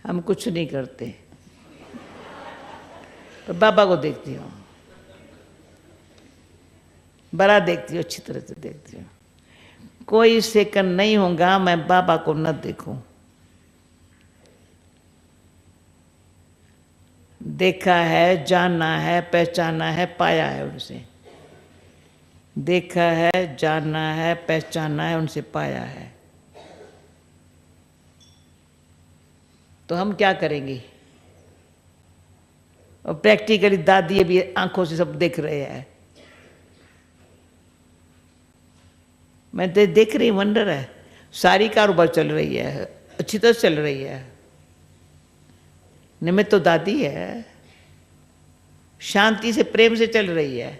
हम कुछ नहीं करते, पर बाबा को देखती हूँ, बड़ा देखती हूँ, अच्छी तरह से देखती हूँ। कोई सेकंड नहीं होगा मैं बाबा को न देखूं। देखा है, जाना है, पहचाना है, पाया है उनसे। देखा है, जाना है, पहचाना है, उनसे पाया है। तो हम क्या करेंगे? और प्रैक्टिकली दादी भी आंखों से सब देख रहे हैं। मैं तो देख रही, वंडर है। सारी कारोबार चल रही है, अच्छी तरह चल रही है। निमित्त तो दादी है, शांति से प्रेम से चल रही है।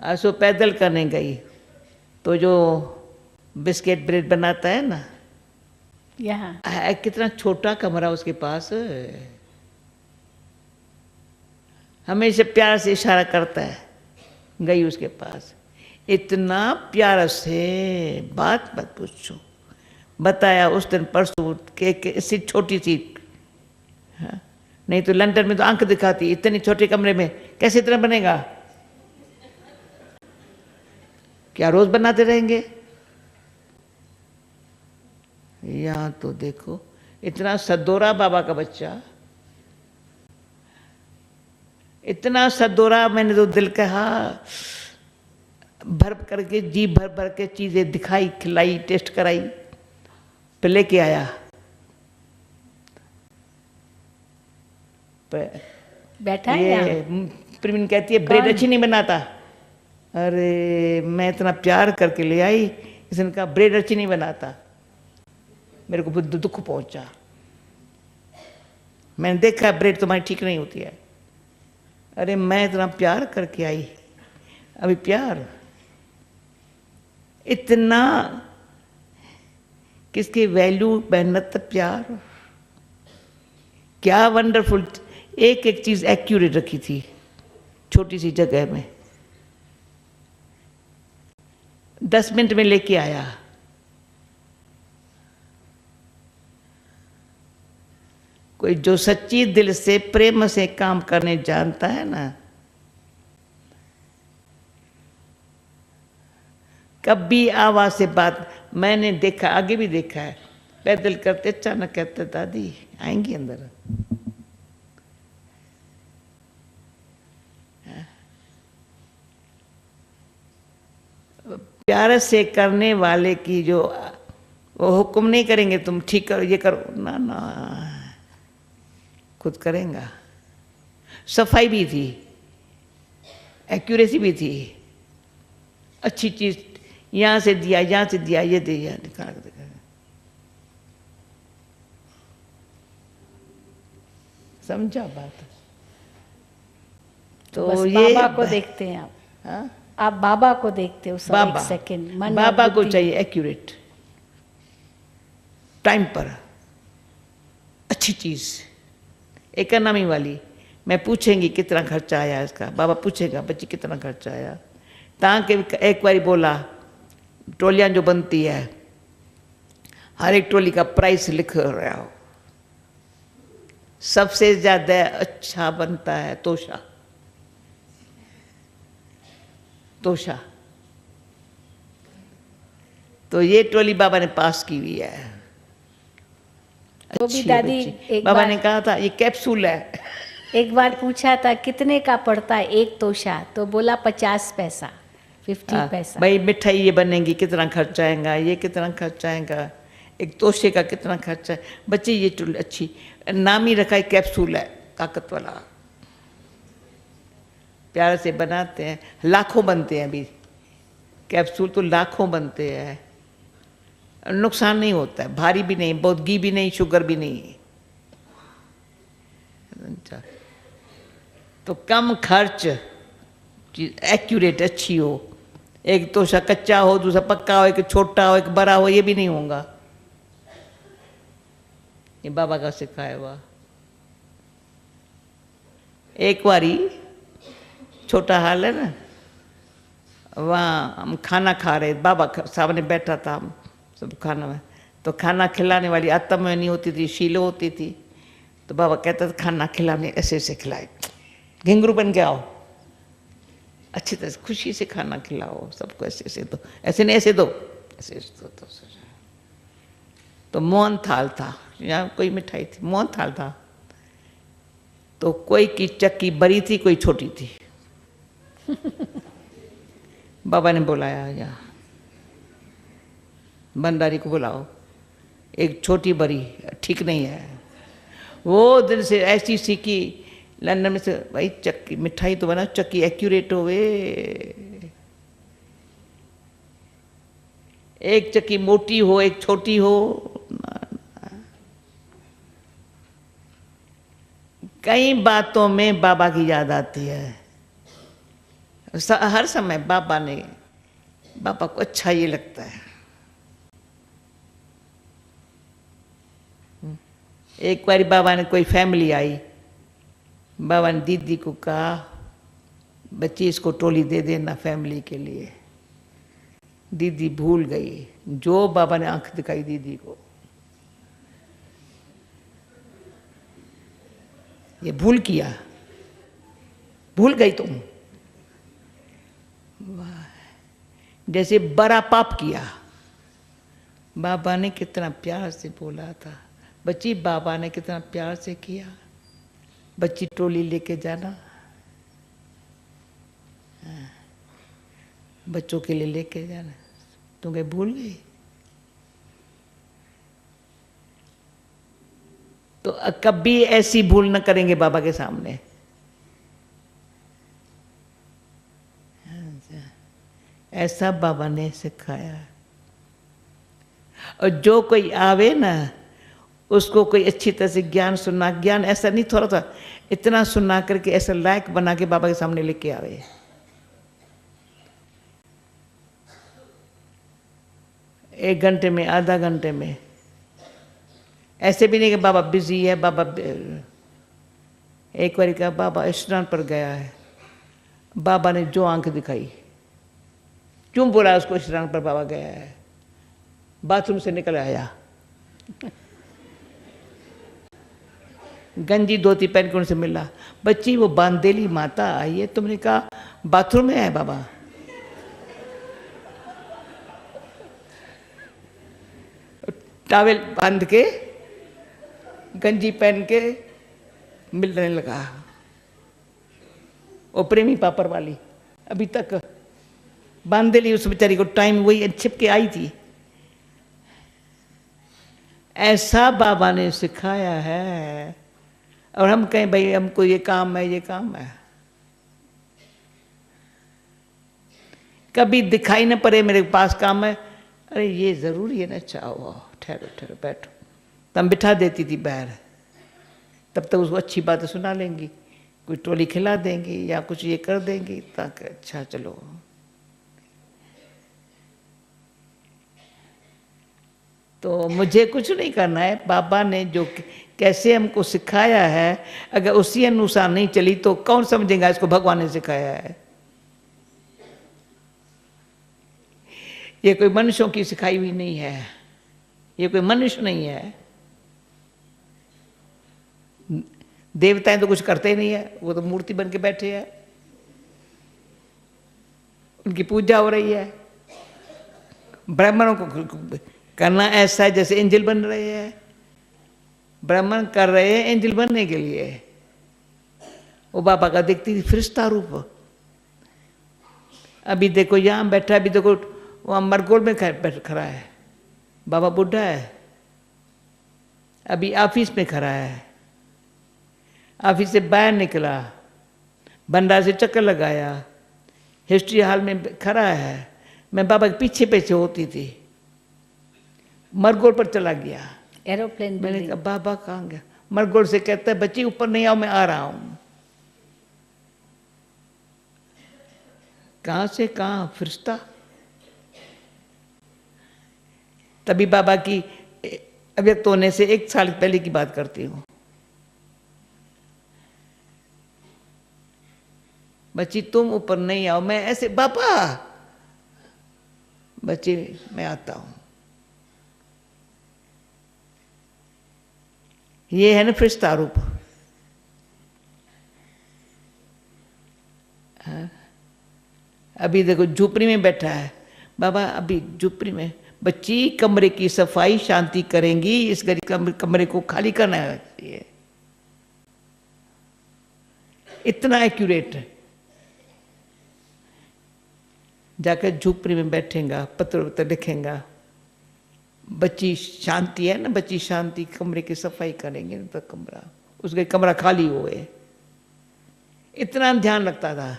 आज वो पैदल करने गई तो जो बिस्किट ब्रेड बनाता है ना, यहाँ कितना छोटा कमरा उसके पास, हमेशा प्यार से इशारा करता है। गई उसके पास, इतना प्यार से बात मत पूछो, बताया उस दिन परसों के इससे छोटी सी, हाँ? नहीं तो लंदन में तो आंख दिखाती, इतने छोटे कमरे में कैसे इतना बनेगा? क्या रोज बनाते रहेंगे? यहाँ तो देखो, इतना सदोरा बाबा का बच्चा, इतना सदोरा। मैंने तो दिल कहा, भर करके जी भर भर के चीजें दिखाई, खिलाई, टेस्ट कराई, फिर लेके आया। बैठा है। प्रवीण कहती है ब्रेड अच्छी नहीं बनाता। अरे मैं इतना प्यार करके ले आई, इसने कहा ब्रेड अच्छी नहीं बनाता। मेरे को दुख पहुंचा। मैंने देखा ब्रेड तुम्हारी ठीक नहीं होती है। अरे मैं इतना प्यार करके आई, अभी प्यार इतना, किसकी वैल्यू, मेहनत, प्यार, क्या वंडरफुल। एक एक चीज एक्यूरेट रखी थी छोटी सी जगह में, 10 मिनट में लेके आया। कोई जो सच्ची दिल से प्रेम से काम करने जानता है ना, कभी आवाज से बात, मैंने देखा, आगे भी देखा है, पैदल करते अचानक कहते दादी आएंगी अंदर। प्यार से करने वाले की जो वो हुक्म नहीं करेंगे तुम ठीक करो, ये करो, ना ना, खुद करेगा। सफाई भी थी, एक्यूरेसी भी थी, अच्छी चीज यहाँ से दिया, यहाँ से दिया, ये दिया, निकाल दिया। समझा बात? तो बस ये बाबा को देखते हैं आप। हाँ? आप बाबा को देखते हो, बाबा, एक सेकंड बाबा को चाहिए एक्यूरेट, टाइम पर, अच्छी चीज, इकोनॉमी वाली। मैं पूछेंगी कितना खर्चा आया इसका, बाबा पूछेगा बच्ची कितना खर्चा आया। ताकि एक बारी बोला, टोलियां जो बनती है, हर एक टोली का प्राइस लिख रहा हो। सबसे ज्यादा अच्छा बनता है तोशा, तोशा। तो ये टोली बाबा ने पास की हुई है। तो भी दादी बाबा ने कहा था ये कैप्सूल है। एक बार पूछा था कितने का पड़ता है एक तोशा, तो बोला 50 पैसा, 50 पैसा। भाई मिठाई ये बनेगी कितना खर्चा आएगा, ये कितना खर्चा आएगा, एक तोशे का कितना खर्चा है। बच्चे ये टोली अच्छी, नाम ही रखा है कैप्सूल है, ताकत वाला, प्यार से बनाते हैं, लाखों बनते हैं। अभी कैप्सूल तो लाखों बनते हैं, नुकसान नहीं होता है, भारी भी नहीं, बहुत घी भी नहीं, शुगर भी नहीं। तो कम खर्च, एक्यूरेट अच्छी हो। एक तोशा कच्चा हो, दूसरा पक्का हो, एक छोटा हो, एक बड़ा हो, ये भी नहीं होगा। ये बाबा का सिखाया हुआ। एक बारी छोटा हाल है ना, वहाँ हम खाना खा रहे, बाबा सामने बैठा था, हम सब खाना में, तो खाना खिलाने वाली आत्मा में नहीं होती थी, शीलो होती थी। तो बाबा कहता था खाना खिलाने ऐसे ऐसे खिलाए, घिंगरू बन के आओ, अच्छी तरह से खुशी से खाना खिलाओ सबको, ऐसे ऐसे दो, ऐसे नहीं ऐसे दो, ऐसे ऐसे दो। तो मोहन थाल था, यहाँ कोई मिठाई थी, मोहन थाल था। तो कोई की चक्की बड़ी थी, कोई छोटी थी। बाबा ने बुलाया, यहाँ भंडारी को बुलाओ, एक छोटी बड़ी ठीक नहीं है। वो दिन से ऐसी सीखी लंदन में से, भाई चक्की मिठाई तो बना, चक्की एक्यूरेट होवे, एक चक्की मोटी हो एक छोटी हो। कई बातों में बाबा की याद आती है। हर समय बाबा को अच्छा ये लगता है। एक बार बाबा ने, कोई फैमिली आई, बाबा ने दीदी को कहा, बच्ची इसको ट्रॉली दे देना फैमिली के लिए। दीदी भूल गई, जो बाबा ने आंख दिखाई दीदी को, ये भूल किया, भूल गई तुम, जैसे बड़ा पाप किया। बाबा ने कितना प्यार से बोला था, बच्ची बाबा ने कितना प्यार से किया, बच्ची ट्रॉली लेके जाना, बच्चों के लिए लेके जाना, तुम कहीं भूल गई। तो कभी ऐसी भूल न करेंगे बाबा के सामने। ऐसा बाबा ने सिखाया। और जो कोई आवे ना, उसको कोई अच्छी तरह से ज्ञान सुनना, ज्ञान ऐसा नहीं थोड़ा सा, इतना सुनना करके ऐसा लायक बना के बाबा के सामने लेके आवे। एक घंटे में, आधा घंटे में, ऐसे भी नहीं कि बाबा बिजी है, बाबा। एक बार कहा बाबा स्नान पर गया है, बाबा ने जो आंख दिखाई, क्यों बोला उसको स्नान पर बाबा गया है, बाथरूम से निकल आया, गंजी धोती पहन के उनसे मिला, बच्ची वो बांदेली माता आई है, तुमने कहा बाथरूम में है बाबा। टॉवेल बांध के, गंजी पहन के मिलने लगा। वो प्रेमी पापड़ वाली अभी तक बांधेली, उस बेचारी को टाइम वही छिप के आई थी। ऐसा बाबा ने सिखाया है। और हम कहें भाई हमको ये काम है, ये काम है, कभी दिखाई न पड़े मेरे पास काम है, अरे ये जरूरी है ना, चाहो ठहरो ठहरो बैठो, तब बिठा देती थी बाहर। तब तक उसको अच्छी बातें सुना लेंगी, कोई ट्रॉली खिला देंगी या कुछ ये कर देंगी, ताकि अच्छा चलो। तो मुझे कुछ नहीं करना है, बाबा ने जो कैसे हमको सिखाया है, अगर उसी अनुसार नहीं चली तो कौन समझेगा इसको भगवान ने सिखाया है। ये कोई मनुष्यों की सिखाई हुई नहीं है, ये कोई मनुष्य नहीं है। देवताएं तो कुछ करते ही नहीं है, वो तो मूर्ति बन के बैठे हैं, उनकी पूजा हो रही है। ब्राह्मणों को करना ऐसा है जैसे एंजल बन रहे हैं, ब्राह्मण कर रहे हैं एंजल बनने के लिए। वो बाबा का देखती थी फरिश्ता रूप। अभी देखो यहाँ बैठा, अभी देखो वहाँ मरगोल में खड़ा है, बाबा बुढ़ा है, अभी ऑफिस में खड़ा है, ऑफिस से बाहर निकला, भंडार से चक्कर लगाया, हिस्ट्री हॉल में खड़ा है, मैं बाबा के पीछे पीछे होती थी, मरगोल पर चला गया। एरोप्लेन मैंने कहा बाबा कहाँ गया, मरगोल से कहता है बच्ची ऊपर नहीं आओ, मैं आ रहा हूँ। कहाँ से कहाँ फरिश्ता। तभी बाबा की अव्यक्त होने से 1 साल पहले की बात करती हूँ। बच्ची तुम ऊपर नहीं आओ, मैं ऐसे बाबा, बच्ची मैं आता हूँ। ये है ना फरिश्ता रूप। हाँ। अभी देखो झोपड़ी में बैठा है बाबा, अभी झोपड़ी में बच्ची कमरे की सफाई शांति करेंगी, इस गरीब कमरे को खाली करना है। इतना एक्यूरेट है। जाकर झोपड़ी में बैठेगा, पत्र पत्र लिखेगा, बच्ची शांति है ना, बच्ची शांति, कमरे की सफाई करेंगे तो कमरा, उसका कमरा खाली हुए। इतना ध्यान रखता था।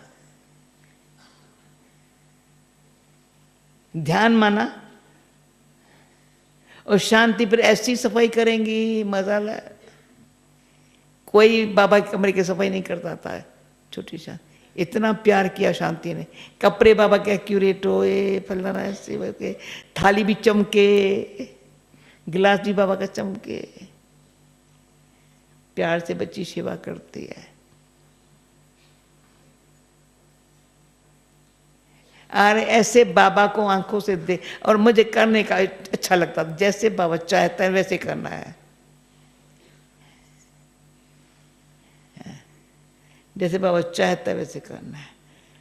ध्यान माना और शांति पर ऐसी सफाई करेंगी, मजा ला। कोई बाबा के कमरे की सफाई नहीं करता था, छोटी शांति। इतना प्यार किया शांति ने। कपड़े बाबा के एक्यूरेट होए, फलाना ऐसे के, थाली भी चमके, गिलास भी बाबा का चमके। प्यार से बच्ची सेवा करती है। और ऐसे बाबा को आंखों से दे, और मुझे करने का अच्छा लगता था, जैसे बाबा चाहता है वैसे करना है। जैसे बाबा चाहता है वैसे करना है।